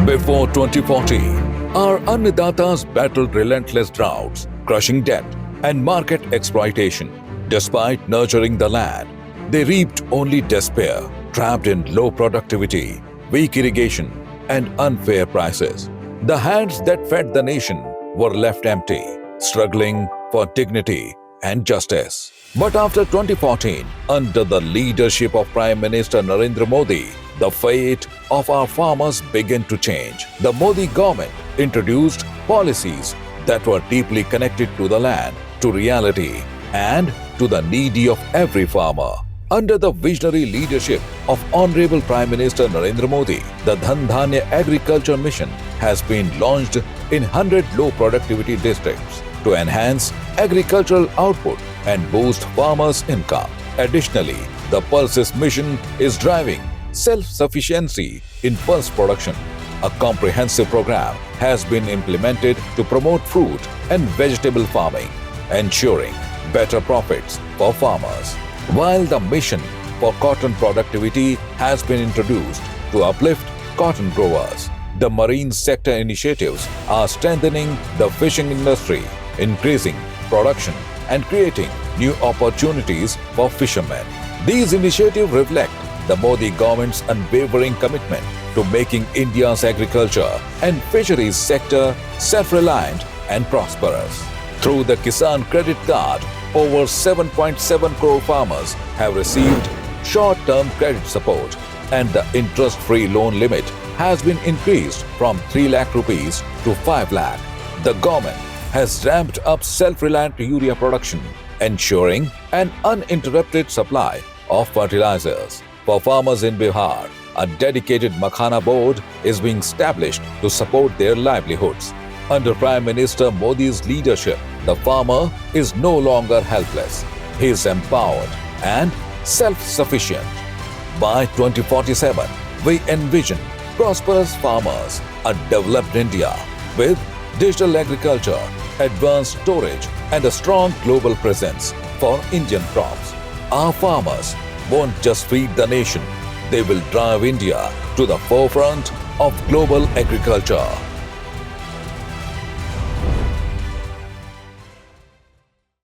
Before 2014, our Annadatas battled relentless droughts, crushing debt, and market exploitation. Despite nurturing the land, they reaped only despair, trapped in low productivity, weak irrigation, and unfair prices. The hands that fed the nation were left empty, struggling for dignity and justice. But after 2014, under the leadership of Prime Minister Narendra Modi, the fate of our farmers began to change. The Modi government introduced policies that were deeply connected to the land, to reality, and to the needy of every farmer. Under the visionary leadership of Honorable Prime Minister Narendra Modi, the Dhan Dhanya Agriculture Mission has been launched in 100 low productivity districts to enhance agricultural output and boost farmers' income. Additionally, the Pulses mission is driving self-sufficiency in pulse production. A comprehensive program has been implemented to promote fruit and vegetable farming, ensuring better profits for farmers. While the mission for cotton productivity has been introduced to uplift cotton growers, the marine sector initiatives are strengthening the fishing industry, increasing production, and creating new opportunities for fishermen. These initiatives reflect the Modi government's unwavering commitment to making India's agriculture and fisheries sector self-reliant and prosperous. Through the Kisan Credit Card, over 7.7 crore farmers have received short-term credit support, and the interest-free loan limit has been increased from 3 lakh rupees to 5 lakh. The government has ramped up self-reliant urea production, ensuring an uninterrupted supply of fertilizers. For farmers in Bihar, a dedicated Makhana board is being established to support their livelihoods. Under Prime Minister Modi's leadership, the farmer is no longer helpless. He is empowered and self-sufficient. By 2047, we envision prosperous farmers, a developed India with digital agriculture, advanced storage, and a strong global presence for Indian crops. Our farmers won't just feed the nation, they will drive India to the forefront of global agriculture.